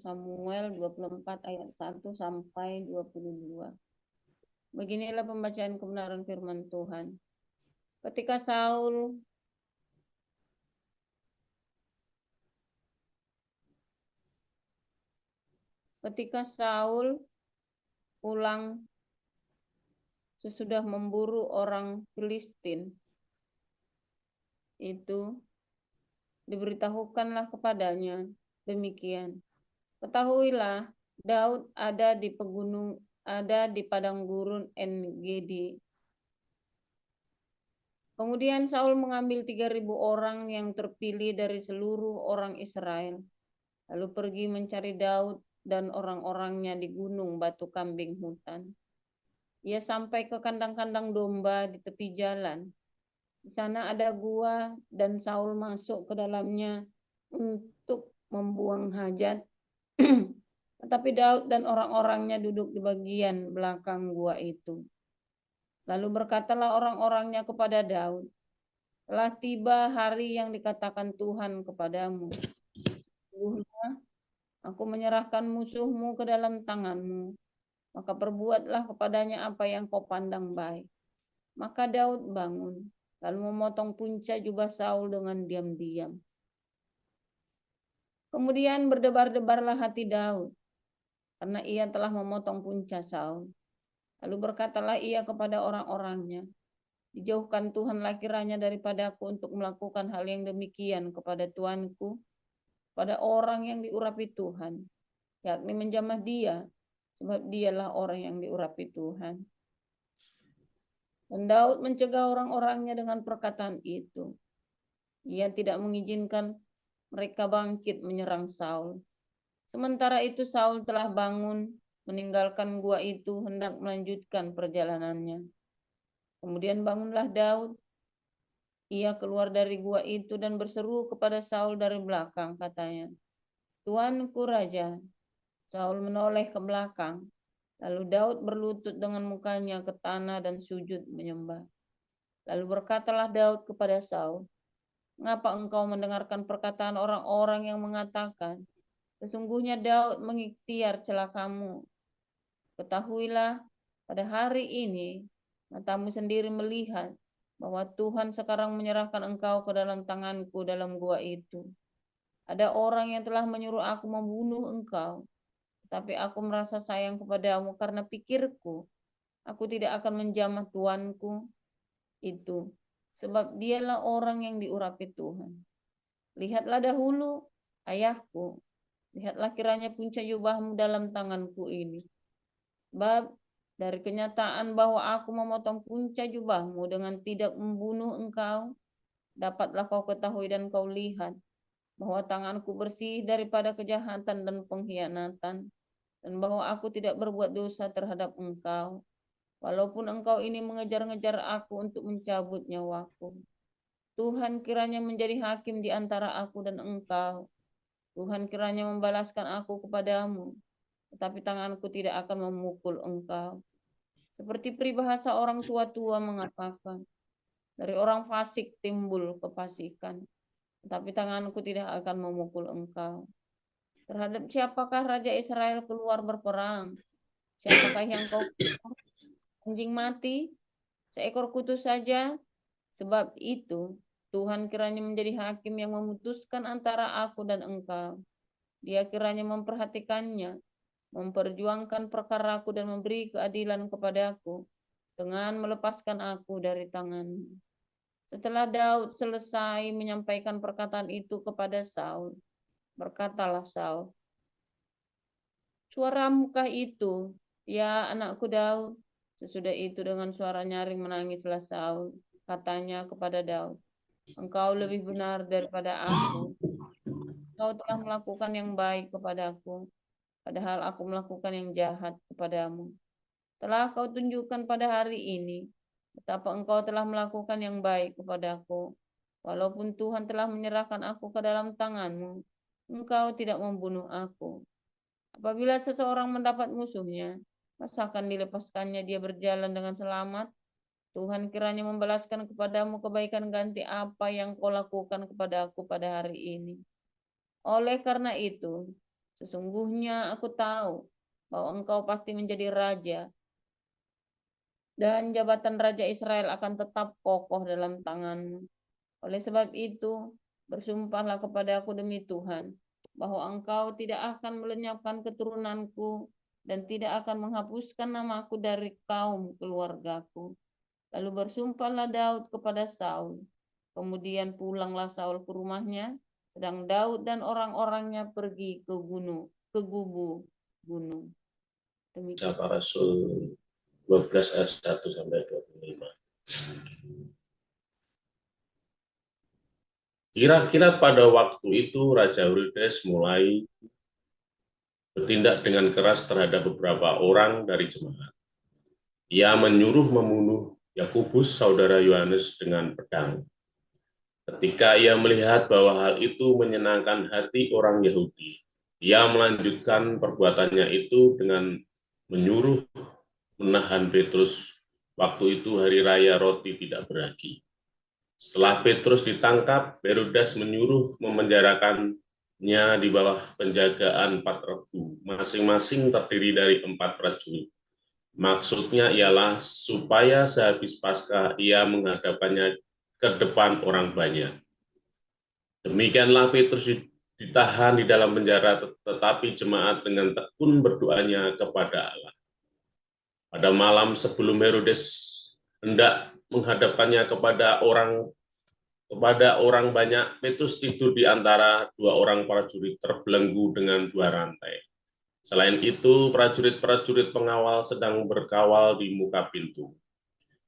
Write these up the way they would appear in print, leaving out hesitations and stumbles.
Samuel 24 ayat 1 sampai 22. Beginilah pembacaan kebenaran firman Tuhan. Ketika Saul pulang sesudah memburu orang Filistin, itu diberitahukanlah kepadanya demikian. Ketahuilah, Daud ada di padang gurun En-Gedi. Kemudian Saul mengambil 3.000 orang yang terpilih dari seluruh orang Israel, lalu pergi mencari Daud dan orang-orangnya di gunung batu kambing hutan. Ia sampai ke kandang-kandang domba di tepi jalan. Di sana ada gua dan Saul masuk ke dalamnya untuk membuang hajat. Tetapi Daud dan orang-orangnya duduk di bagian belakang gua itu. Lalu berkatalah orang-orangnya kepada Daud, telah tiba hari yang dikatakan Tuhan kepadamu. Sesungguhnya aku menyerahkan musuhmu ke dalam tanganmu, maka perbuatlah kepadanya apa yang kau pandang baik. Maka Daud bangun, lalu memotong punca jubah Saul dengan diam-diam. Kemudian berdebar-debarlah hati Daud, karena ia telah memotong punca Saul. Lalu berkatalah ia kepada orang-orangnya, dijauhkan Tuhanlah kiranya daripadaku untuk melakukan hal yang demikian kepada tuanku, pada orang yang diurapi Tuhan, yakni menjamah dia, sebab dialah orang yang diurapi Tuhan. Dan Daud mencegah orang-orangnya dengan perkataan itu. Ia tidak mengizinkan mereka bangkit menyerang Saul. Sementara itu Saul telah bangun, meninggalkan gua itu, hendak melanjutkan perjalanannya. Kemudian bangunlah Daud. Ia keluar dari gua itu dan berseru kepada Saul dari belakang, katanya, "Tuanku Raja." Saul menoleh ke belakang. Lalu Daud berlutut dengan mukanya ke tanah dan sujud menyembah. Lalu berkatalah Daud kepada Saul, "Mengapa engkau mendengarkan perkataan orang-orang yang mengatakan, sesungguhnya Daud mengikhtiar celakamu? Ketahuilah, pada hari ini matamu sendiri melihat bahwa Tuhan sekarang menyerahkan engkau ke dalam tanganku dalam gua itu. Ada orang yang telah menyuruh aku membunuh engkau, tapi aku merasa sayang kepadamu karena pikirku, aku tidak akan menjamah tuanku itu, sebab dialah orang yang diurapi Tuhan. Lihatlah dahulu, ayahku, lihatlah kiranya punca jubahmu dalam tanganku ini. Sebab dari kenyataan bahwa aku memotong punca jubahmu dengan tidak membunuh engkau, dapatlah kau ketahui dan kau lihat bahwa tanganku bersih daripada kejahatan dan pengkhianatan, dan bahwa aku tidak berbuat dosa terhadap engkau, walaupun engkau ini mengejar-ngejar aku untuk mencabut nyawaku. Tuhan kiranya menjadi hakim di antara aku dan engkau. Tuhan kiranya membalaskan aku kepadamu, tetapi tanganku tidak akan memukul engkau. Seperti peribahasa orang tua-tua mengatakan, dari orang fasik timbul kefasikan, tetapi tanganku tidak akan memukul engkau. Terhadap siapakah Raja Israel keluar berperang? Siapakah yang kau anjing mati? Seekor kutu saja? Sebab itu, Tuhan kiranya menjadi hakim yang memutuskan antara aku dan engkau. Dia kiranya memperhatikannya, memperjuangkan perkaraku dan memberi keadilan kepadaku dengan melepaskan aku dari tanganmu. Setelah Daud selesai menyampaikan perkataan itu kepada Saul, berkatalah Saul, "Suaramukah itu, ya anakku Daud?" Sesudah itu dengan suara nyaring menangislah Saul. Katanya kepada Daud, "Engkau lebih benar daripada aku. Engkau telah melakukan yang baik kepadaku, padahal aku melakukan yang jahat kepadamu. Telah kau tunjukkan pada hari ini betapa engkau telah melakukan yang baik kepadaku. Walaupun Tuhan telah menyerahkan aku ke dalam tanganmu, engkau tidak membunuh aku. Apabila seseorang mendapat musuhnya, masa akan dilepaskannya dia berjalan dengan selamat? Tuhan kiranya membalaskan kepadamu kebaikan ganti apa yang kau lakukan kepada aku pada hari ini." Oleh karena itu, Sesungguhnya aku tahu bahwa engkau pasti menjadi raja, dan jabatan Raja Israel akan tetap kokoh dalam tanganmu. Oleh sebab itu, bersumpahlah kepadaku demi Tuhan, bahwa engkau tidak akan melenyapkan keturunanku dan tidak akan menghapuskan namaku dari kaum keluargaku. Lalu bersumpahlah Daud kepada Saul. Kemudian pulanglah Saul ke rumahnya, sedang Daud dan orang-orangnya pergi ke gubu gunung. Demikian. Kisah Rasul 12 ayat 1 sampai 25. Kira-kira pada waktu itu Raja Herodes mulai bertindak dengan keras terhadap beberapa orang dari jemaat. Ia menyuruh membunuh Yakobus, saudara Yohanes, dengan pedang. Ketika ia melihat bahwa hal itu menyenangkan hati orang Yahudi, ia melanjutkan perbuatannya itu dengan menyuruh menahan Petrus. Waktu itu hari raya roti tidak beragi. Setelah Petrus ditangkap, Herodes menyuruh memenjarakannya di bawah penjagaan 4 regu, masing-masing terdiri dari 4 prajurit. Maksudnya ialah supaya sehabis Paskah ia menghadapkannya ke depan orang banyak. Demikianlah Petrus ditahan di dalam penjara, tetapi jemaat dengan tekun berdoanya kepada Allah. Pada malam sebelum Herodes hendak menghadapkannya kepada orang banyak, Petrus tidur di antara 2 orang prajurit terbelenggu dengan 2 rantai. Selain itu, prajurit-prajurit pengawal sedang berkawal di muka pintu.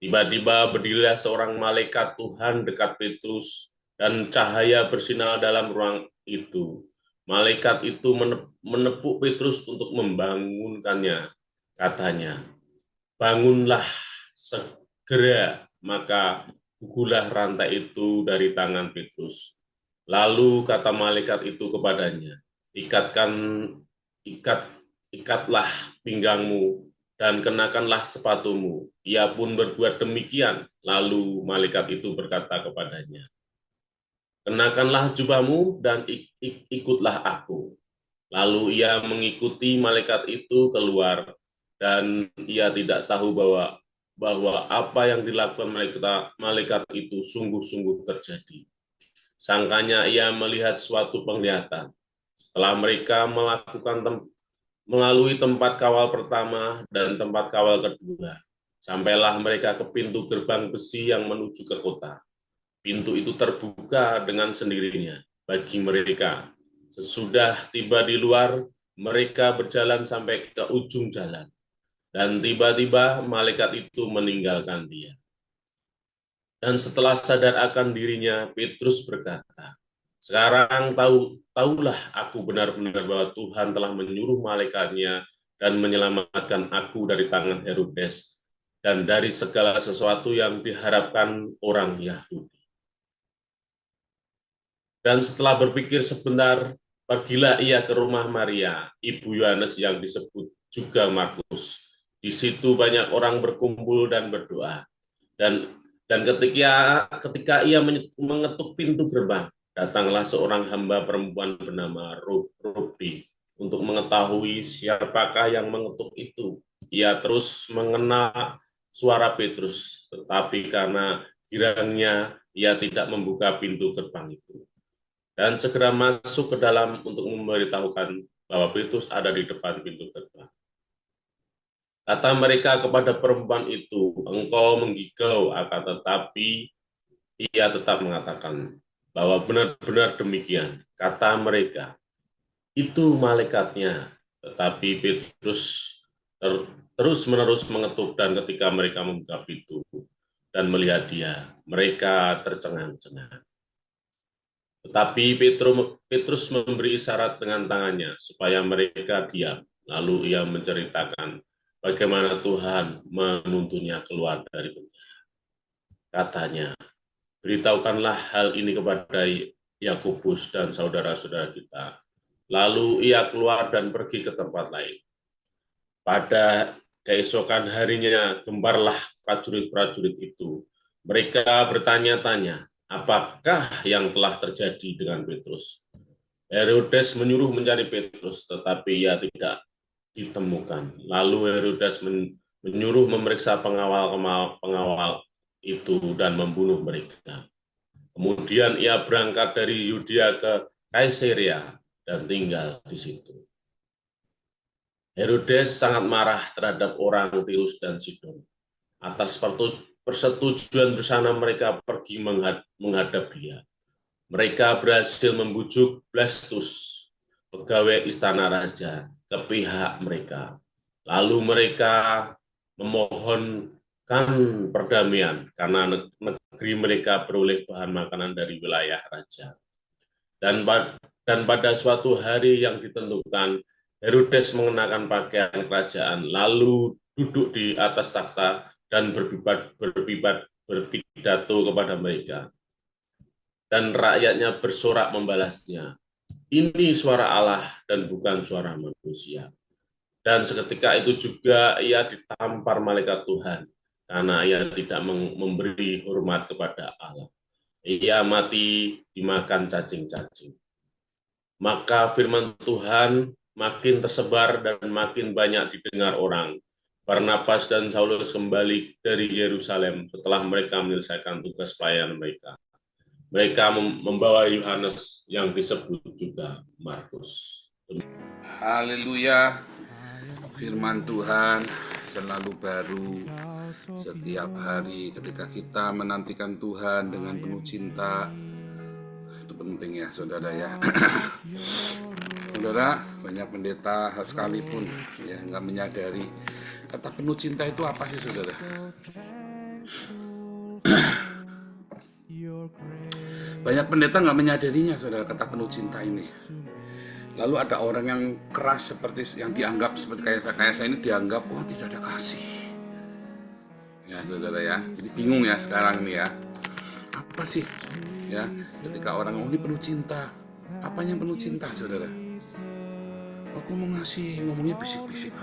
Tiba-tiba berdirilah seorang malaikat Tuhan dekat Petrus, dan cahaya bersinar dalam ruang itu. Malaikat itu menepuk Petrus untuk membangunkannya. Katanya, "Bangunlah segera." Maka gugulah rantai itu dari tangan Petrus. Lalu kata malaikat itu kepadanya, ikatlah pinggangmu dan kenakanlah sepatumu. Ia pun berbuat demikian. Lalu malaikat itu berkata kepadanya, "Kenakanlah jubahmu dan ikutlah aku." Lalu ia mengikuti malaikat itu keluar, dan ia tidak tahu bahwa apa yang dilakukan malaikat itu sungguh-sungguh terjadi. Sangkanya ia melihat suatu penglihatan. Setelah mereka melalui tempat kawal pertama dan tempat kawal kedua, sampailah mereka ke pintu gerbang besi yang menuju ke kota. Pintu itu terbuka dengan sendirinya bagi mereka. Sesudah tiba di luar, mereka berjalan sampai ke ujung jalan. Dan tiba-tiba malaikat itu meninggalkan dia. Dan setelah sadar akan dirinya, Petrus berkata, "Sekarang tahulah aku benar-benar bahwa Tuhan telah menyuruh malaikatnya dan menyelamatkan aku dari tangan Herodes dan dari segala sesuatu yang diharapkan orang Yahudi." Dan setelah berpikir sebentar, pergilah ia ke rumah Maria, ibu Yohanes yang disebut juga Markus. Di situ banyak orang berkumpul dan berdoa. Dan ketika ia mengetuk pintu gerbang, datanglah seorang hamba perempuan bernama Rodi untuk mengetahui siapakah yang mengetuk itu. Ia terus mengenal suara Petrus, tetapi karena girangnya ia tidak membuka pintu gerbang itu. Dan segera masuk ke dalam untuk memberitahukan bahwa Petrus ada di depan pintu gerbang. Kata mereka kepada perempuan itu, "Engkau menggigau," akan tetapi ia tetap mengatakan bahwa benar-benar demikian. Kata mereka, "Itu malaikatnya." Tetapi Petrus terus-menerus mengetuk, dan ketika mereka membuka pintu dan melihat dia, mereka tercengang-cengang. Tetapi Petrus memberi isyarat dengan tangannya supaya mereka diam. Lalu ia menceritakan bagaimana Tuhan menuntunnya keluar dari penjara. Katanya, "Beritahukanlah hal ini kepada Yakobus dan saudara-saudara kita." Lalu ia keluar dan pergi ke tempat lain. Pada keesokan harinya gemparlah prajurit-prajurit itu. Mereka bertanya-tanya, apakah yang telah terjadi dengan Petrus. Herodes menyuruh mencari Petrus, tetapi ia tidak ditemukan. Lalu Herodes menyuruh memeriksa pengawal-pengawal itu dan membunuh mereka. Kemudian ia berangkat dari Yudea ke Kaisarea dan tinggal di situ. Herodes sangat marah terhadap orang Tirus dan Sidon. Atas persetujuan bersama mereka pergi menghadap dia. Mereka berhasil membujuk Blastus, pegawai istana raja, ke pihak mereka. Lalu mereka memohonkan perdamaian karena negeri mereka beroleh bahan makanan dari wilayah raja. Dan pada suatu hari yang ditentukan, Herodes mengenakan pakaian kerajaan, lalu duduk di atas takhta dan berpidato kepada mereka. Dan rakyatnya bersorak membalasnya, "Ini suara Allah dan bukan suara manusia." Dan seketika itu juga ia ditampar malaikat Tuhan, karena ia tidak memberi hormat kepada Allah. Ia mati dimakan cacing-cacing. Maka firman Tuhan makin tersebar dan makin banyak didengar orang. Barnabas dan Saulus kembali dari Yerusalem setelah mereka menyelesaikan tugas pelayanan mereka. Mereka membawa Yohanes yang disebut juga Markus. Haleluya. Firman Tuhan selalu baru setiap hari ketika kita menantikan Tuhan dengan penuh cinta. Itu penting ya saudara ya. Saudara, banyak pendeta sekalipun ya nggak menyadari kata penuh cinta itu apa sih saudara. Banyak pendeta nggak menyadarinya saudara, kata penuh cinta ini. Lalu ada orang yang keras seperti yang dianggap seperti kayak saya ini dianggap tidak ada kasih. Ya saudara ya, jadi bingung ya sekarang ini ya. Apa sih ya ketika orang ini penuh cinta? Apa yang penuh cinta saudara? Aku mau ngasih, ngomongnya bisik-bisik.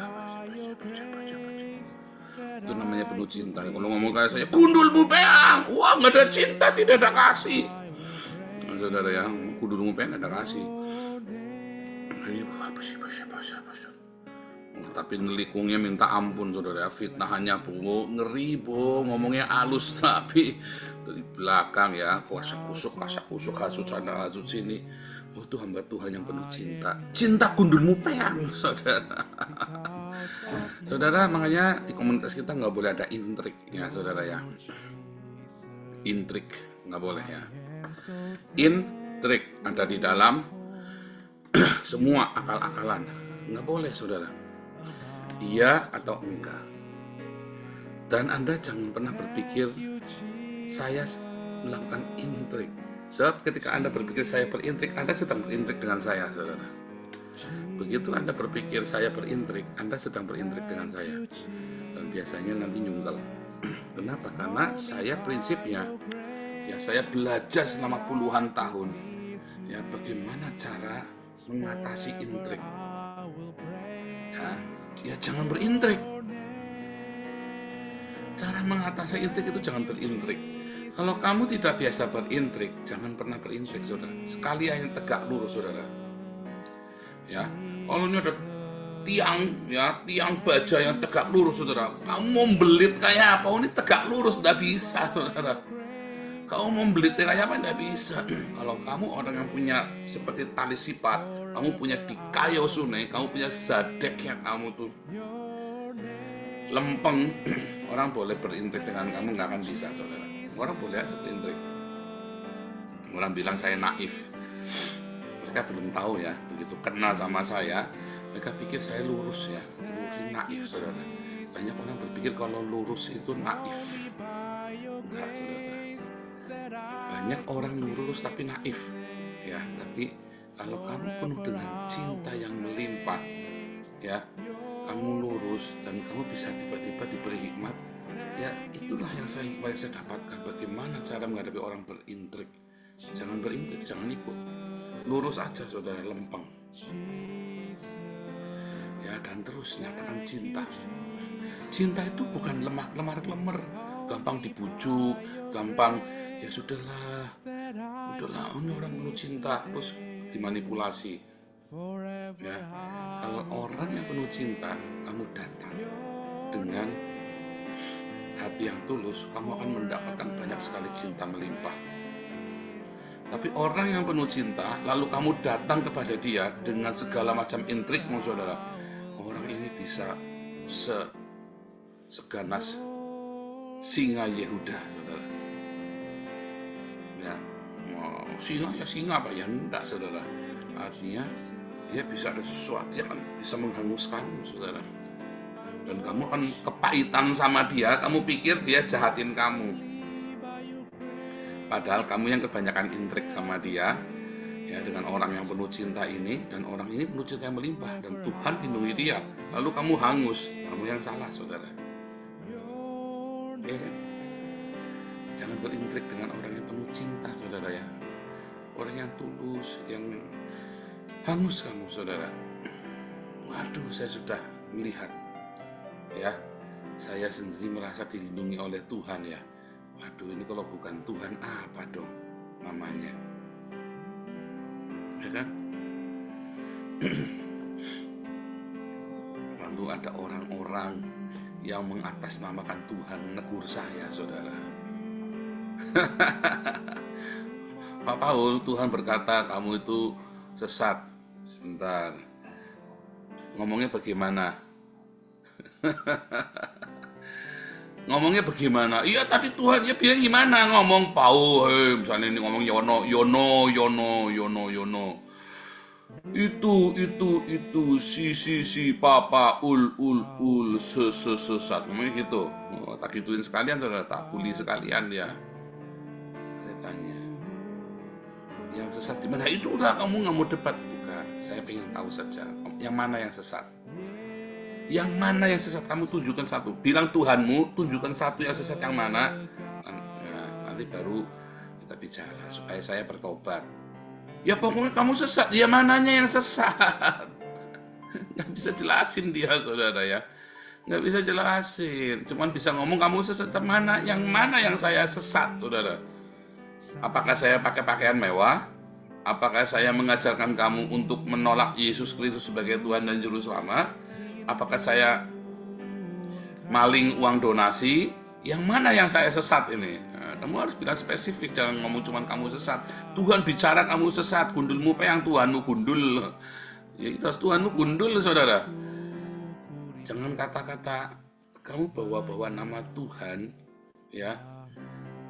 Itu namanya penuh cinta. Kalau ngomong kayak saya, gundulmu peang, wah nggak ada cinta, tidak ada kasih. Saudara ya, gundulmu peang nggak ada kasih. Tapi nelikungnya minta ampun saudara, fitnahannya bungo, ngeri ngomongnya halus tapi dari belakang ya kasak kusuk hasut sana hasut sini. Itu hamba Tuhan yang penuh cinta. Cinta gundulmu peang saudara. Saudara, makanya di komunitas kita nggak boleh ada intrik ya saudara ya. Intrik nggak boleh ya. Intrik ada di dalam semua akal-akalan, nggak boleh saudara. Iya atau enggak. Dan Anda jangan pernah berpikir saya melakukan intrik. Sebab ketika Anda berpikir saya berintrik, Anda sedang berintrik dengan saya saudara. Begitu Anda berpikir saya berintrik, Anda sedang berintrik dengan saya. Dan biasanya nanti nyungkel. Kenapa? Karena saya prinsipnya ya saya belajar selama puluhan tahun ya bagaimana cara mengatasi intrik. Ya jangan berintrik. Cara mengatasi intrik itu jangan berintrik. Kalau kamu tidak biasa berintrik, jangan pernah berintrik saudara. Sekali yang tegak lurus saudara. Ya, kalau ini ada tiang baja yang tegak lurus saudara. Kamu mau belit kayak apa? Ini tegak lurus, tidak bisa saudara. Kamu mau belit kayak apa? Tidak bisa. Kalau kamu orang yang punya seperti tali sifat, kamu punya dikayo sunai, kamu punya zadek yang kamu tuh lempeng, orang boleh berintrik dengan kamu nggak akan bisa saudara. Orang boleh aja berintrik. Orang bilang saya naif. Mereka belum tahu ya, begitu kenal sama saya, mereka pikir saya lurus ya. Lurus ini naif saudara. Banyak orang berpikir kalau lurus itu naif. Enggak saudara. Banyak orang lurus tapi naif ya. Tapi kalau kamu penuh dengan cinta yang melimpah ya, kamu lurus dan kamu bisa tiba-tiba diberi hikmat ya, itulah yang saya dapatkan. Bagaimana cara menghadapi orang berintrik. Jangan berintrik, jangan ikut, lurus aja saudara, lempeng ya. Dan terus nyatakan cinta. Cinta itu bukan lemar-lemer, gampang dibujuk, gampang ya sudahlah ini orang penuh cinta, terus dimanipulasi. Ya, kalau orang yang penuh cinta, kamu datang dengan hati yang tulus, kamu akan mendapatkan banyak sekali cinta melimpah. Tapi orang yang penuh cinta, lalu kamu datang kepada dia dengan segala macam intrikmu, saudara, orang ini bisa seganas singa Yehuda, saudara. Ya, singa ya singa apa ya? Enggak, saudara. Artinya dia bisa ada sesuatu yang bisa menghanguskanmu, saudara. Dan kamu akan kepahitan sama dia, kamu pikir dia jahatin kamu. Padahal kamu yang kebanyakan intrik sama dia, ya, dengan orang yang penuh cinta ini, dan orang ini penuh cinta yang melimpah, dan Tuhan lindungi dia. Lalu kamu hangus, kamu yang salah, saudara. Ya, jangan berintrik dengan orang yang penuh cinta, saudara ya. Orang yang tulus, yang hangus kamu, saudara. Waduh, saya sudah melihat, ya, saya sendiri merasa dilindungi oleh Tuhan, ya. Waduh, ini kalau bukan Tuhan apa dong namanya, ya kan? Lalu ada orang-orang yang mengatasnamakan Tuhan menegur saya, saudara. Pak Paul, Tuhan berkata kamu itu sesat. Sebentar, ngomongnya bagaimana? Ngomongnya bagaimana? Iya, tadi Tuhan ya bilang gimana ngomong Paul, misalnya ini ngomong Yono. Itu si papa ul sesat, ngomongnya gitu. Oh, tak gituin sekalian, saudara, tak bully sekalian ya. Saya tanya, yang sesat di mana? Itulah kamu nggak mau debat. Bukan, saya pengen tahu saja yang mana yang sesat. Yang mana yang sesat, kamu tunjukkan satu. Bilang Tuhanmu, tunjukkan satu yang sesat yang mana. Nanti baru kita bicara supaya saya bertobat. Ya pokoknya kamu sesat, ya mananya yang sesat? Nggak bisa jelasin dia, saudara ya. Nggak bisa jelasin, cuman bisa ngomong kamu sesat mana yang saya sesat, saudara. Apakah saya pakai pakaian mewah? Apakah saya mengajarkan kamu untuk menolak Yesus Kristus sebagai Tuhan dan Juru Selamat? Apakah saya maling uang donasi? Yang mana yang saya sesat ini? Nah, kamu harus bilang spesifik, jangan ngomong cuman kamu sesat. Tuhan bicara kamu sesat, gundulmu peyang Tuhanmu gundul. Ya itu harus Tuhanmu gundul, saudara. Jangan kata-kata kamu bawa-bawa nama Tuhan, ya,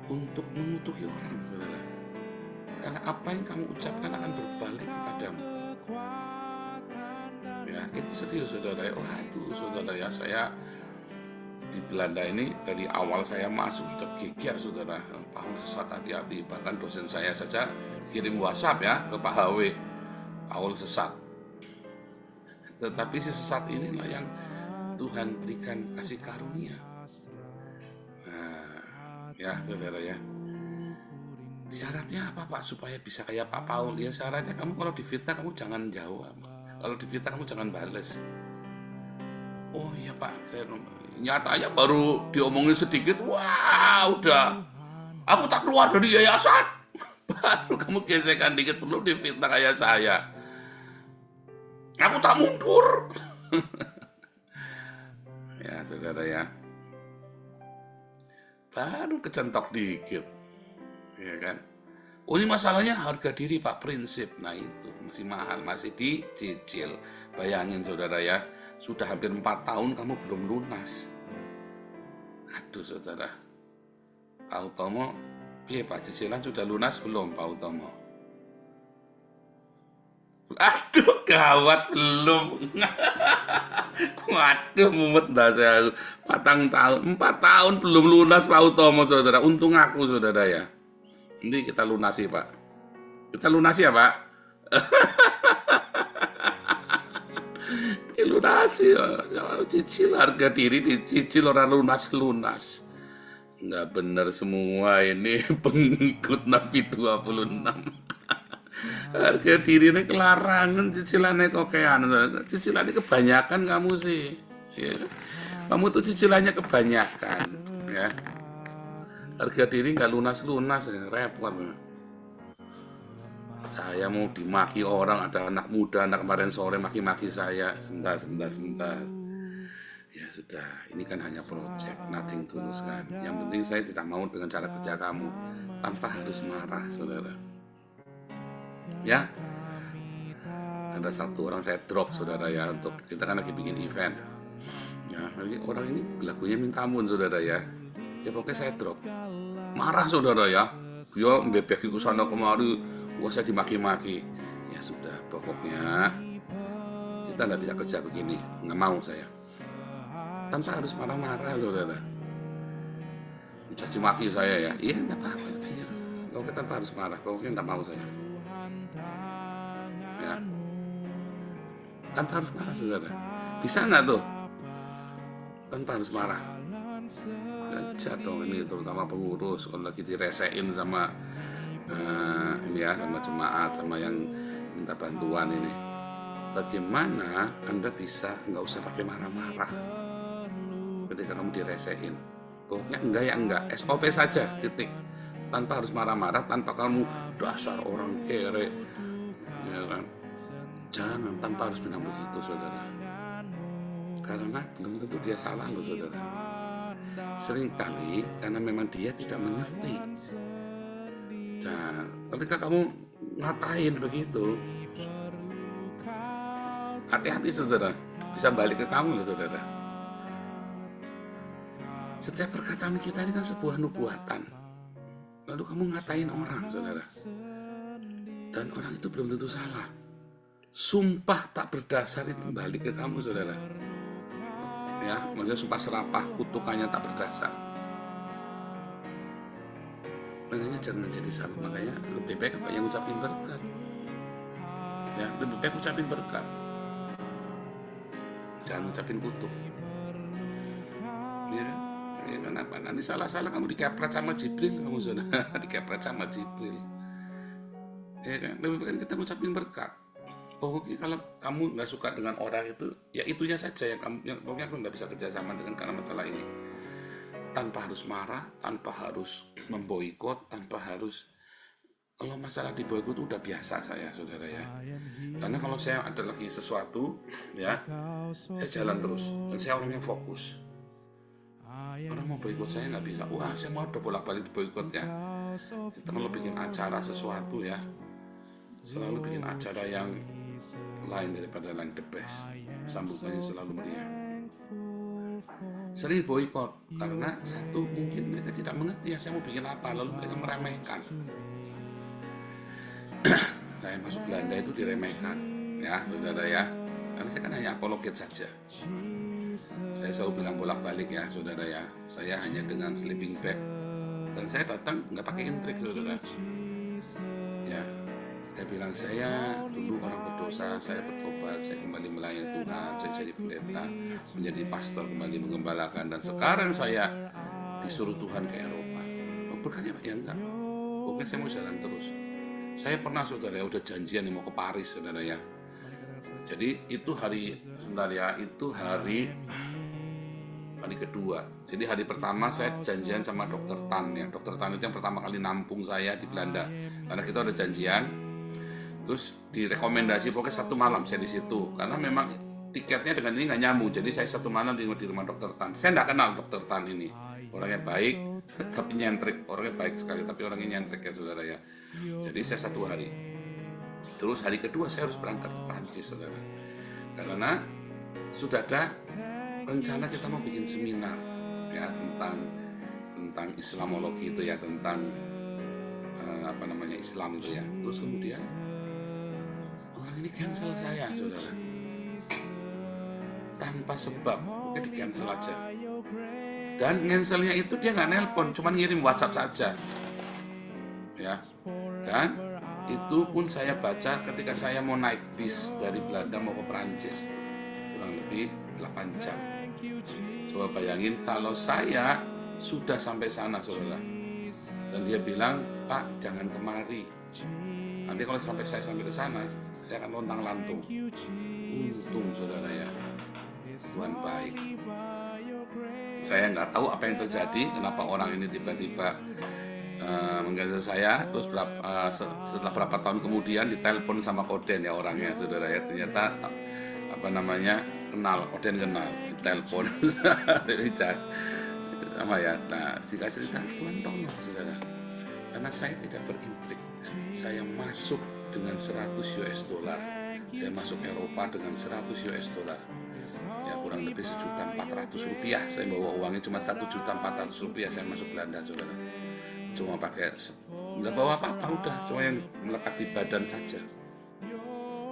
untuk mengutuki orang, saudara. Karena apa yang kamu ucapkan akan berbalik kepadamu. Ya, itu serius, saudara. Oh, aduh, saudara ya, saya di Belanda ini dari awal saya masuk sudah geger, saudara. Paul sesat, hati-hati. Bahkan dosen saya saja kirim WhatsApp ya ke Pak HW, Paul sesat. Tetapi si sesat inilah yang Tuhan berikan kasih karunia. Nah, ya, saudara ya. Syaratnya apa, Pak, supaya bisa kayak Pak Paul? Ya syaratnya kamu kalau difitnah kamu jangan jawab. Kalau difitnah kamu jangan bales. Oh iya, Pak, saya nyatanya baru diomongin sedikit, wah udah, aku tak keluar dari yayasan. Baru kamu gesekan dikit perlu difitnah kayak saya. Aku tak mundur. Ya, saudara ya. Baru kecentok dikit. Ya kan? Oh, ini masalahnya harga diri, Pak, prinsip. Nah itu masih mahal, masih dicicil. Bayangin, saudara ya, sudah hampir 4 tahun kamu belum lunas. Aduh, saudara. Pak Utomo, iya Pak, cicilan sudah lunas belum, Pak Utomo? Aduh, gawat, belum. Waduh, mumet dah saya. 4 tahun belum lunas, Pak Utomo, saudara. Untung aku, saudara ya. Ini kita lunasi, Pak. Kita lunasi ya, Pak. Lunasi ya. Cicil harga diri, dicicil orang lunas. Nggak benar semua ini pengikut Nabi 26. Harga diri ini kelarangan, cicilannya kokean. Cicilannya kebanyakan kamu sih. Ya. Kamu tuh cicilannya kebanyakan. Ya. Harga diri nggak lunas, ya, repot. Saya mau dimaki orang, ada anak muda, anak kemarin sore maki-maki saya. Sebentar. Ya sudah, ini kan hanya project, nothing tulus kan. Yang penting saya tidak mau dengan cara kerja kamu, tanpa harus marah, saudara. Ya, ada satu orang saya drop, saudara ya, untuk kita kan lagi bikin event. Ya, orang ini lagunya minta ampun, saudara ya. Ya pokoknya saya drop. Marah, saudara ya. Dia membebeki ke sana kemari, wah saya dimaki-maki. Ya sudah, pokoknya kita nggak bisa kerja begini, nggak mau saya. Tanpa harus marah-marah, saudara. Caci maki saya ya, iya nggak apa-apa. Pokoknya tanpa harus marah, pokoknya nggak mau saya. Ya, tanpa harus marah, saudara. Bisa nggak tuh? Tanpa harus marah. Belajar dong ini, terutama pengurus kalau lagi diresein sama ini ya, sama jemaat, sama yang minta bantuan ini. Bagaimana Anda bisa nggak usah pakai marah-marah ketika kamu diresein? Pokoknya enggak ya enggak, SOP saja, titik. Tanpa harus marah-marah, tanpa kamu dasar orang kere, ya kan? Jangan, tanpa harus bilang begitu, saudara. Karena belum tentu dia salah loh, saudara. Seringkali karena memang dia tidak mengerti. Nah, ketika kamu ngatain begitu, hati-hati, saudara. Bisa balik ke kamu loh, saudara. Setiap perkataan kita ini kan sebuah nubuatan. Lalu kamu ngatain orang, saudara. Dan orang itu belum tentu salah. Sumpah tak berdasar itu balik ke kamu, saudara. Ya, maksudnya sumpah serapah, kutukannya tak berdasar. Makanya jangan jadi salah. Makanya lebih baik apa yang ucapin berkat. Ya, lebih baik ucapin berkat. Jangan ucapin kutuk. Ya, kenapa? Nanti salah-salah kamu dikepret sama Jibril, kamu sudah dikepret sama Jibril. Ya kan, lebih baik kita ngucapin berkat. Pokoknya kalau kamu nggak suka dengan orang itu, ya itunya saja yang kamu, pokoknya aku nggak bisa kerjasama dengan karena masalah ini. Tanpa harus marah, tanpa harus memboikot, tanpa harus. Kalau masalah diboikot itu udah biasa saya, saudara ya. Karena kalau saya ada lagi sesuatu, ya, saya jalan terus. Dan saya orangnya fokus. Orang mau boikot saya nggak bisa. Wah, saya mau udah bolak-balik diboikot ya. Kita kalau bikin acara sesuatu ya, selalu bikin acara yang lain daripada yang the best. Sambutannya selalu meriah. Sering boikot karena satu, mungkin mereka tidak mengerti ya saya mau bikin apa, lalu mereka meremehkan. Saya masuk Belanda itu diremehkan, ya saudara ya. Karena saya kan hanya apologet saja. Saya selalu bilang bolak-balik ya saudara ya. Saya hanya dengan sleeping bag dan saya datang nggak pakai intrik, saudara. Ya, saya bilang saya dulu orang berdosa, saya bertobat, saya kembali melayani Tuhan, saya jadi pendeta, menjadi pastor, kembali menggembalakan, dan sekarang saya disuruh Tuhan ke Eropa. Berkatnya ya enggak. Oke, saya mau jalan terus. Saya pernah, saudara, udah janjian mau ke Paris, saudara ya. Jadi itu hari, sebentar ya, itu hari kedua. Jadi hari pertama saya janjian sama Dokter Tan ya. Dokter Tan itu yang pertama kali nampung saya di Belanda. Karena kita udah janjian. Terus direkomendasi pokoknya 1 malam saya di situ. Karena memang tiketnya dengan ini nggak nyambung. Jadi saya 1 malam di rumah Dokter Tan. Saya nggak kenal Dokter Tan ini. Orangnya baik, tapi nyentrik. Orangnya baik sekali, tapi orangnya nyentrik ya saudara ya. Jadi saya 1 hari. Terus hari kedua saya harus berangkat ke Prancis, saudara. Karena sudah ada rencana kita mau bikin seminar ya tentang Islamologi itu ya, tentang Islam itu ya. Terus kemudian orang ini cancel saya, saudara. Tanpa sebab, oke, di cancel aja. Dan cancelnya itu dia nggak nelpon, cuma ngirim WhatsApp saja. Ya. Dan itu pun saya baca ketika saya mau naik bis dari Belanda mau ke Perancis, kurang lebih 8 jam. Coba bayangin kalau saya sudah sampai sana, saudara, dan dia bilang, Pak, jangan kemari, nanti kalau saya sampai ke sana saya akan lontang-lantung. Untung, saudara ya, Tuhan baik. Saya nggak tahu apa yang terjadi, kenapa orang ini tiba-tiba menggaji saya, terus setelah berapa tahun kemudian ditelepon sama Oden ya orangnya, saudara ya, ternyata kenal, Oden kenal, ditelepon sama ya. Nah, singkat cerita, Tuhan tolong saudara, karena saya tidak berintrik, saya masuk dengan 100 US dollar, saya masuk Eropa dengan 100 US dollar, ya kurang lebih Rp1.400.000. Saya bawa uangnya cuma Rp1.400.000, saya masuk Belanda saudara, cuma pakai, nggak bawa apa-apa, udah cuma yang melekat di badan saja,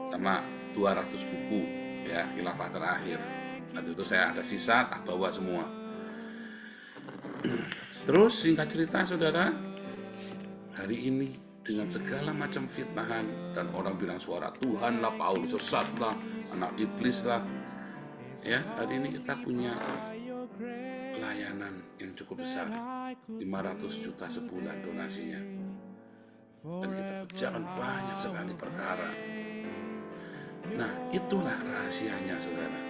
sama 200 buku ya, khilafah terakhir. Waktu itu saya ada sisa, tak bawa semua. Terus singkat cerita saudara, hari ini dengan segala macam fitnahan dan orang bilang suara Tuhan lah, Paulus sesat lah, anak iblis lah, ya, hari ini kita punya pelayanan yang cukup besar, 500 juta sebulan donasinya, dan kita kerjakan banyak sekali perkara. Nah, itulah rahasianya saudara.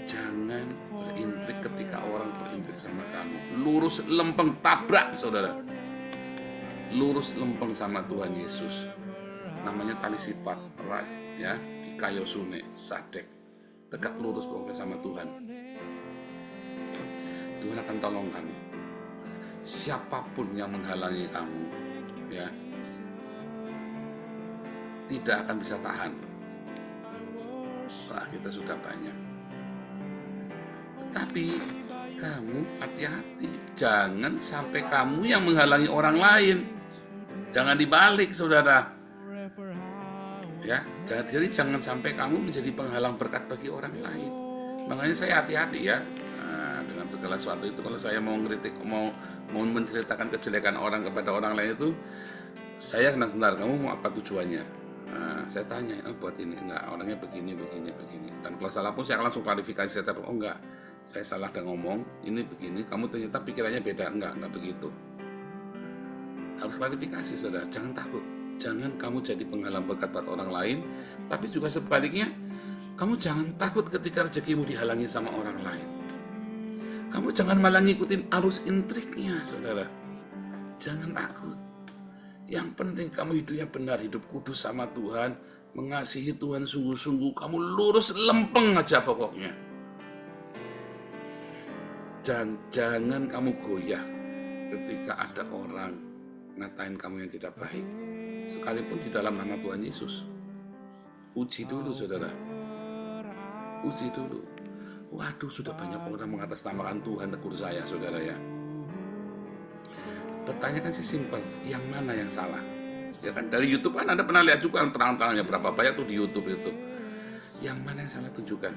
Jangan berintrik ketika orang berintrik sama kamu. Lurus lempeng, tabrak saudara. Lurus lempeng sama Tuhan Yesus. Namanya tali sifat, right ya, di Kayosune, Sadek. Tegak lurus pokoknya sama Tuhan. Tuhan akan tolong kamu. Siapapun yang menghalangi kamu, ya, tidak akan bisa tahan. Wah, kita sudah banyak. Tetapi kamu hati-hati, jangan sampai kamu yang menghalangi orang lain. Jangan dibalik, saudara. Ya, jadi jangan sampai kamu menjadi penghalang berkat bagi orang lain. Makanya saya hati-hati ya, dengan segala sesuatu itu. Kalau saya mau ngeritik, mau menceritakan kejelekan orang kepada orang lain itu, saya kenal sebentar, kamu mau apa tujuannya? Saya tanya, buat ini enggak, orangnya begini. Dan kalau salah pun saya akan langsung klarifikasi, saya tahu, enggak, saya salah dan ngomong, ini begini, kamu ternyata pikirannya beda, enggak begitu. Harus klarifikasi saudara, jangan takut. Jangan kamu jadi penghalang berkat buat orang lain, tapi juga sebaliknya, kamu jangan takut ketika rezekimu dihalangi sama orang lain. Kamu jangan malah ngikutin arus intriknya saudara. Jangan takut. Yang penting kamu hidupnya benar, hidup kudus sama Tuhan, mengasihi Tuhan sungguh-sungguh, kamu lurus lempeng aja pokoknya. Dan jangan kamu goyah ketika ada orang ngatain kamu yang tidak baik, sekalipun di dalam nama Tuhan Yesus. Uji dulu saudara, uji dulu. Waduh, sudah banyak orang mengatasnamakan Tuhan tegur saya saudara ya. Pertanyaan sih simpel, yang mana yang salah? Ya kan, dari YouTube kan Anda pernah lihat juga terang-terangnya berapa banyak tuh di YouTube itu. Yang mana yang salah, tunjukkan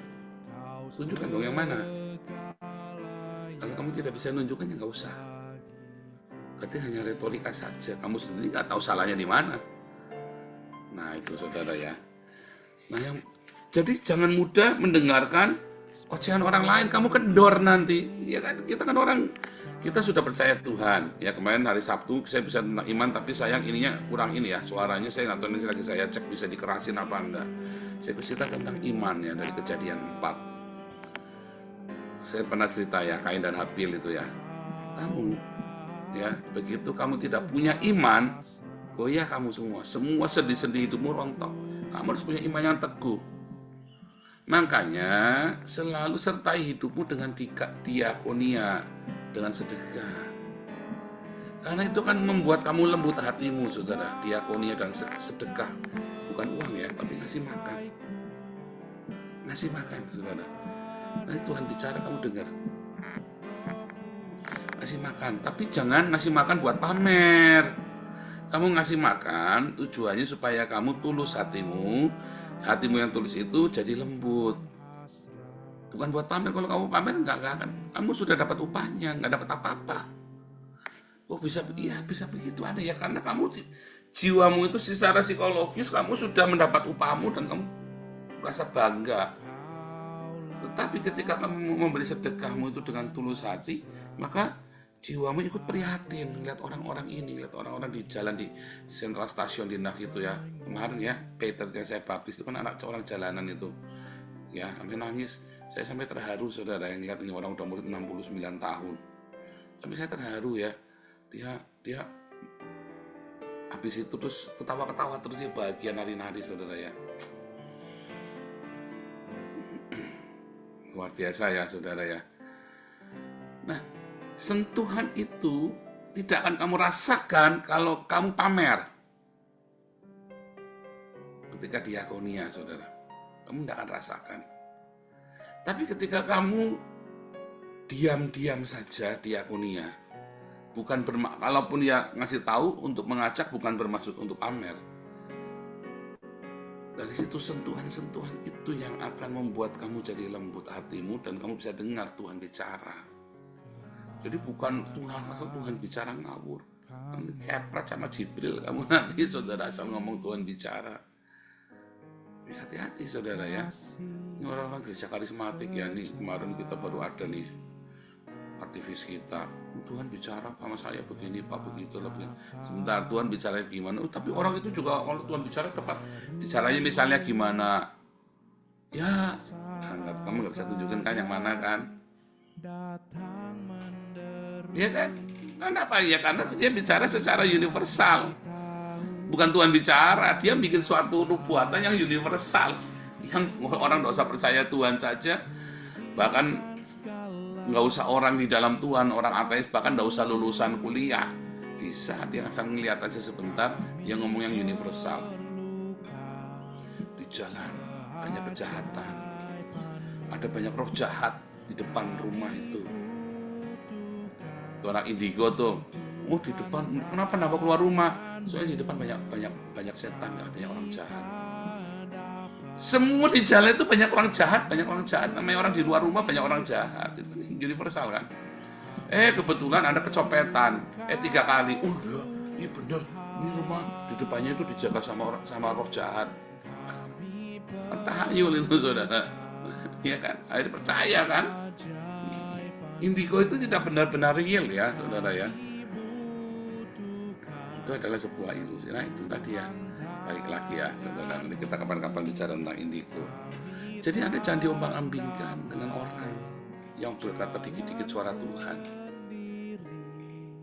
dong yang mana. Kalau kamu tidak bisa nunjukkan ya nggak usah. Berarti hanya retorika saja, kamu sendiri nggak tahu salahnya di mana. Nah itu saudara ya. Nah jadi jangan mudah mendengarkan ocehan orang lain, kamu kendor nanti. Ya kan, kita kan orang, kita sudah percaya Tuhan. Ya kemarin hari Sabtu saya bisa tentang iman, tapi sayang ininya kurang ini ya, suaranya saya nggak tahu, ini lagi saya cek bisa dikerasin apa enggak. Saya cerita tentang iman ya dari Kejadian 4. Saya pernah cerita ya, Kain dan Habil itu ya. Kamu ya, begitu kamu tidak punya iman, goyah kamu semua sedih-sedih hidupmu rontok. Kamu harus punya iman yang teguh. Makanya selalu sertai hidupmu dengan diakonia, dengan sedekah. Karena itu kan membuat kamu lembut hatimu saudara. Diakonia dan sedekah, bukan uang ya, tapi ngasih makan. Ngasih makan saudara. Nanti Tuhan bicara kamu dengar. Ngasih makan, tapi jangan ngasih makan buat pamer. Kamu ngasih makan tujuannya supaya kamu tulus hatimu yang tulus itu jadi lembut. Bukan buat pamer. Kalau kamu pamer enggak akan. Kamu sudah dapat upahnya, enggak dapat apa-apa. Kok bisa? Iya bisa begitu ada ya, karena kamu jiwamu itu secara psikologis kamu sudah mendapat upahmu dan kamu merasa bangga. Tetapi ketika kamu memberi sedekahmu itu dengan tulus hati, maka jiwamu ikut prihatin lihat orang-orang ini, lihat orang-orang di jalan di Central Station di Nah gitu ya. Kemarin ya, Peter yang saya baptis itu kan anak orang jalanan itu. Ya, sampai nangis. Saya sampai terharu saudara, yang lihat ini orang udah umur 69 tahun. Sampai saya terharu ya. Dia Habis itu terus ketawa-ketawa terus ya, bahagia nari-nari saudara ya. Luar biasa ya saudara ya. Nah, sentuhan itu tidak akan kamu rasakan kalau kamu pamer. Ketika diakonia saudara, kamu tidak akan rasakan. Tapi ketika kamu diam-diam saja diakonia, bukan kalaupun dia ngasih tahu untuk mengajak, bukan bermaksud untuk pamer. Dari situ sentuhan-sentuhan itu yang akan membuat kamu jadi lembut hatimu dan kamu bisa dengar Tuhan bicara. Jadi bukan Tuhan bicara ngawur. Kamu kepret sama Jibril, kamu nanti saudara asal ngomong Tuhan bicara. Ya, hati-hati saudara ya. Ini orang-orang gereja karismatik ya, nih kemarin kita baru ada nih aktivis kita, Tuhan bicara sama saya begini Pak, begitu lah begini. Sebentar, Tuhan bicara gimana? Tapi orang itu juga kalau Tuhan bicara tepat bicaranya misalnya gimana? Ya, kamu nggak bisa tunjukin kan yang mana kan? Ya kan? Kenapa ya? Karena dia bicara secara universal. Bukan Tuhan bicara, dia bikin suatu nubuatan yang universal, yang orang nggak usah percaya Tuhan saja, bahkan nggak usah orang di dalam Tuhan, orang ateis, bahkan nggak usah lulusan kuliah, bisa dia asal ngeliat aja sebentar, yang ngomong yang universal. Di jalan banyak kejahatan, ada banyak roh jahat di depan rumah itu. Itu anak indigo tuh, oh di depan, kenapa keluar rumah? Soalnya di depan banyak setan, banyak orang jahat. Semua di jalan itu banyak orang jahat. Namanya orang di luar rumah banyak orang jahat. Itu kan universal kan. Kebetulan ada kecopetan. 3 kali. Oh iya bener. Ini rumah di depannya itu dijaga sama roh jahat. Tahayul itu saudara. Iya kan. Akhirnya percaya kan. Indigo itu tidak benar-benar real ya saudara ya. Itu adalah sebuah ilusi. Nah itu tadi ya. Baik lagi ya saudara, nanti kita kapan-kapan bicara tentang indigo. Jadi Anda jangan diombang-ambingkan dengan orang yang berkata dikit-dikit suara Tuhan.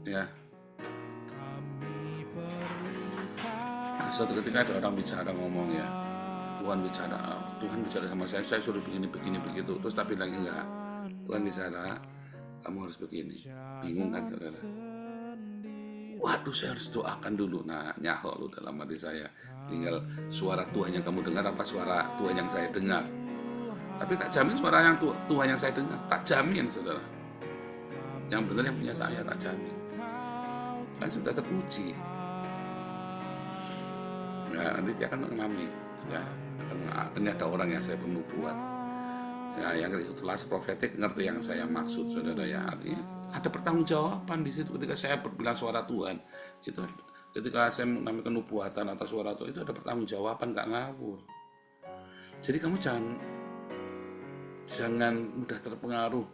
Ya. Nah, suatu ketika ada orang bicara ngomong ya, Tuhan bicara sama saya suruh begini begitu. Terus tapi lagi enggak, Tuhan bicara, kamu harus begini. Bingung kan saudara? Waduh, saya harus doakan dulu. Nah, nyaho lu dalam hati saya. Tinggal suara Tuhan yang kamu dengar apa suara Tuhan yang saya dengar. Tapi tak jamin suara yang Tuhan yang saya dengar. Tak jamin, saudara. Yang benar yang punya saya, tak jamin. Kan sudah teruji. Nah, nanti dia akan mengalami. Ya, ini ada orang yang saya perlu buat. Ya, yang kelas profetik ngerti yang saya maksud, saudara ya. Artinya ada pertanggungjawaban di situ ketika saya bilang suara Tuhan. Itu ketika saya menamakan nubuatan atau suara Tuhan itu ada pertanggungjawaban, nggak ngawur. Jadi kamu jangan mudah terpengaruh.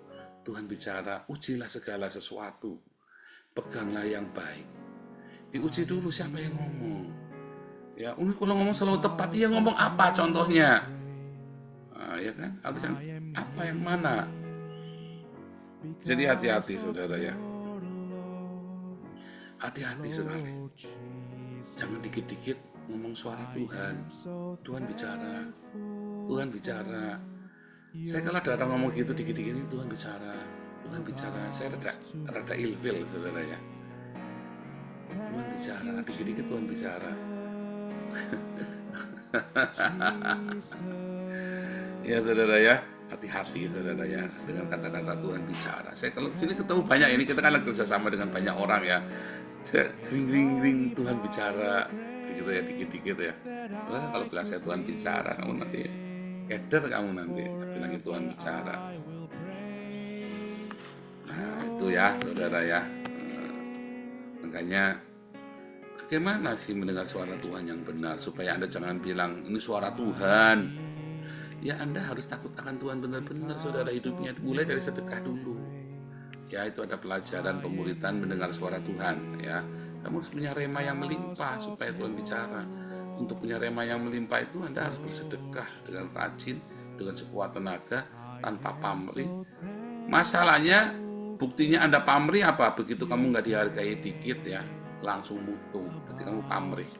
Tuhan bicara, ujilah segala sesuatu, peganglah yang baik. Diuji dulu siapa yang ngomong. Ya, kalau ngomong selalu tepat, iya ngomong apa contohnya? Nah, ya kan, harusnya apa yang mana? Jadi hati-hati saudara ya. Hati-hati sekali. Jangan dikit-dikit ngomong suara Tuhan. Tuhan bicara. Tuhan bicara. Saya kalau ada orang ngomong gitu dikit-dikit ini Tuhan bicara. Tuhan bicara. Saya rada ilfil saudara ya. Tuhan bicara. Dikit-dikit Tuhan bicara. Ya saudara ya. Hati-hati saudara ya dengan kata-kata Tuhan bicara. Saya kalau sini ketemu banyak ini, kita kan kerjasama dengan banyak orang ya. Saya ring Tuhan bicara gitu ya, dikit-dikit ya. Nah, kalau bilang saya Tuhan bicara, kamu nanti keder, kamu nanti bilangin Tuhan bicara. Nah itu ya saudara ya. Makanya bagaimana sih mendengar suara Tuhan yang benar supaya Anda jangan bilang ini suara Tuhan. Ya Anda harus takut akan Tuhan benar-benar saudara, hidupnya mulai dari sedekah dulu. Ya itu ada pelajaran pemuritan mendengar suara Tuhan ya. Kamu harus punya rema yang melimpah supaya Tuhan bicara. Untuk punya rema yang melimpah itu Anda harus bersedekah dengan rajin, dengan sekuat tenaga, tanpa pamrih. Masalahnya buktinya Anda pamrih apa? Begitu kamu nggak dihargai dikit ya, langsung mutu, berarti kamu pamrih.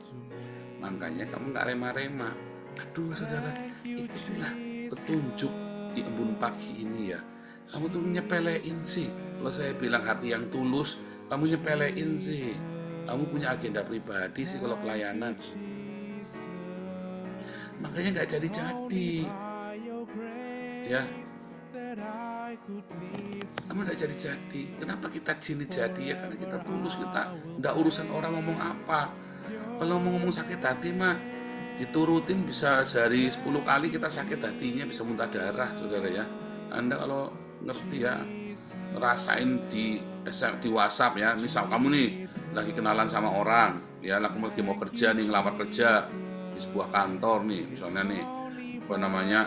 Makanya kamu nggak rema-rema. Aduh saudara, ikutilah petunjuk di embun pagi ini ya. Kamu tuh nyepelein sih. Kalau saya bilang hati yang tulus, kamu nyepelein sih. Kamu punya agenda pribadi sih kalau pelayanan. Makanya nggak jadi-jadi. Ya, kamu nggak jadi-jadi. Kenapa kita jadi ya? Karena kita tulus, kita nggak urusan orang ngomong apa. Kalau mau ngomong sakit hati mah diturutin, bisa sehari 10 kali kita sakit hatinya, bisa muntah darah saudara ya. Anda kalau ngerti ya, rasain di WhatsApp ya. Misal kamu nih lagi kenalan sama orang ya, lagi mau kerja nih, ngelamar kerja di sebuah kantor nih, misalnya nih apa namanya,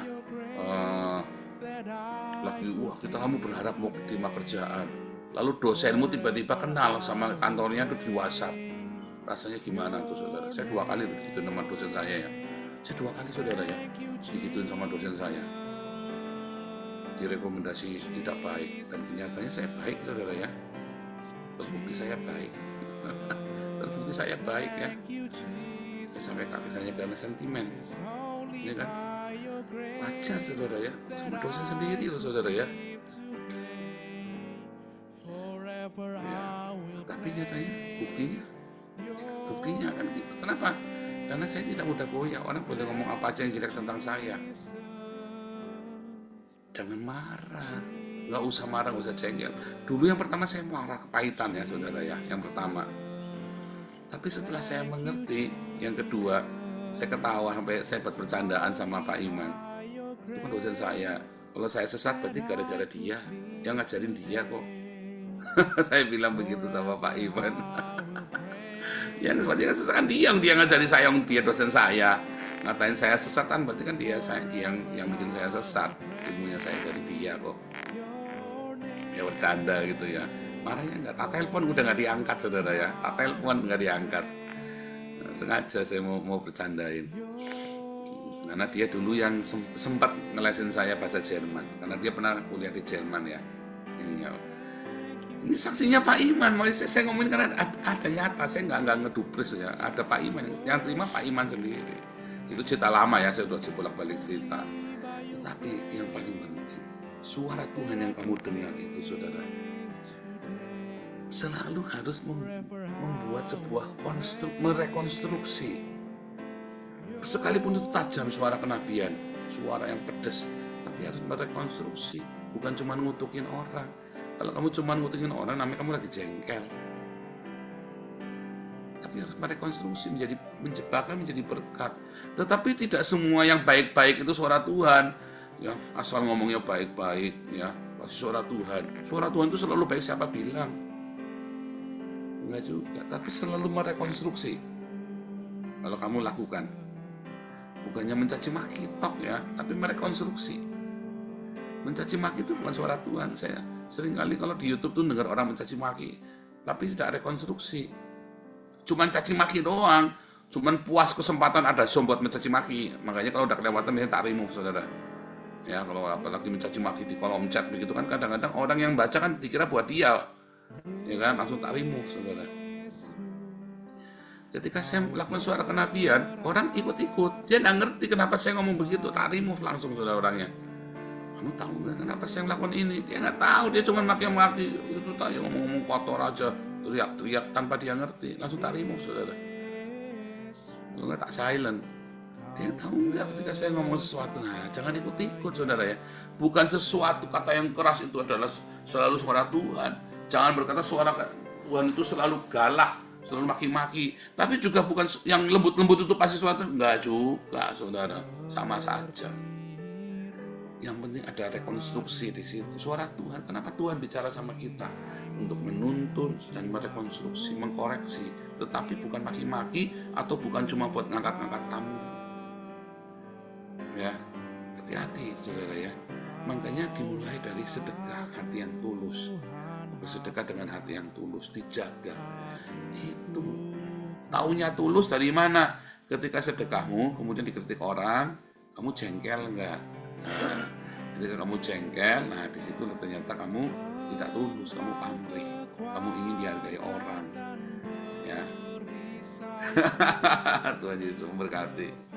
kamu berharap mau terima kerjaan, lalu dosenmu tiba-tiba kenal sama kantornya tuh di WhatsApp. Rasanya gimana tuh saudara? Saya 2 kali begitu sama dosen saya ya. Saya 2 kali saudara ya, digituin sama dosen saya. Direkomendasi tidak baik, dan kenyataannya saya baik saudara ya. Terbukti saya baik. Terbukti saya baik ya. Saya sampai hanya karena sentimen. Ya kan? Wajar saudara ya, sama dosen sendiri loh saudara ya. Tapi nyatanya buktinya kan gitu. Kenapa? Karena saya tidak mudah goyah. Orang boleh ngomong apa aja yang jelek tentang saya. Jangan marah, nggak usah marah, nggak usah cengkel. Dulu yang pertama saya marah, kepahitan ya saudara ya, yang pertama. Tapi setelah saya mengerti, yang kedua saya ketawa sampai saya bercandaan sama Pak Iman. Itu kan dosen saya. Kalau saya sesat berarti gara-gara dia, yang ngajarin dia kok. Saya bilang begitu sama Pak Iman. Ya sepertinya sesat kan dia ngajari saya, dia dosen saya. Ngatain saya sesat kan berarti kan dia yang bikin saya sesat. Ilmunya saya dari dia kok. Ya bercanda gitu ya. Marahnya enggak, tak telepon udah nggak diangkat saudara ya. Tak telepon nggak diangkat. Nah, sengaja saya mau bercandain. Karena dia dulu yang sempat ngelesin saya bahasa Jerman. Karena dia pernah kuliah di Jerman ya. Ini saksinya Pak Iman. Makanya saya ngomongin karena ada nyata. Saya nggak ngedubris ya. Ada Pak Iman. Yang terima Pak Iman sendiri. Itu cerita lama ya. Saya sudah bolak-balik cerita. Tapi yang paling penting, suara Tuhan yang kamu dengar itu saudara, selalu harus membuat sebuah merekonstruksi. Sekalipun itu tajam suara kenabian, suara yang pedas, tapi harus merekonstruksi. Bukan cuma ngutukin orang. Kalau kamu cuma ngutukin orang, namanya kamu lagi jengkel. Tapi harus merekonstruksi, menjadi menjebakan, menjadi berkat. Tetapi tidak semua yang baik-baik itu suara Tuhan. Ya, asal ngomongnya baik-baik, ya pasti suara Tuhan. Suara Tuhan itu selalu baik, siapa bilang? Enggak juga, tapi selalu merekonstruksi. Kalau kamu lakukan, bukannya mencaci maki tok ya, tapi merekonstruksi. Mencaci maki itu bukan suara Tuhan. Saya seringkali kalau di YouTube tuh dengar orang mencaci maki, tapi tidak rekonstruksi. Cuman caci maki doang, cuman puas kesempatan ada Zoom buat mencaci maki. Makanya kalau udah kelewatan dia tak remove saudara. Ya kalau apalagi mencaci maki di kolom chat begitu kan, kadang-kadang orang yang baca kan dikira buat dia, ya kan, langsung tak remove saudara. Ketika saya melakukan suara kenabian, orang ikut-ikut, dia nggak ngerti kenapa saya ngomong begitu, tak remove langsung saudara orangnya. Kamu tahu nggak kenapa saya melakukan ini? Dia nggak tahu, dia cuma maki-maki itu tadi, ngomong-ngomong kotor aja, teriak-teriak tanpa dia ngerti, langsung tak remove saudara. Kalau nggak tak silent. Dia tahu nggak ketika saya ngomong sesuatu, nah jangan ikut-ikut saudara ya. Bukan sesuatu kata yang keras itu adalah selalu suara Tuhan. Jangan berkata suara Tuhan itu selalu galak, selalu maki-maki. Tapi juga bukan yang lembut-lembut itu pasti suatu, enggak juga saudara, sama saja. Yang penting ada rekonstruksi di situ. Suara Tuhan, kenapa Tuhan bicara sama kita? Untuk menuntun dan merekonstruksi, mengkoreksi. Tetapi bukan maki-maki atau bukan cuma buat ngangkat-ngangkat kamu. Ya, hati-hati saudara ya. Makanya dimulai dari sedekah hati yang tulus. Bersedekah dengan hati yang tulus, dijaga. Itu taunya tulus dari mana? Ketika sedekahmu kemudian dikritik orang, kamu jengkel enggak? Nah, ketika kamu jengkel, nah di situ ternyata kamu tidak tulus, kamu pamrih, kamu ingin dihargai orang. Ya, Tuhan Yesus memberkati.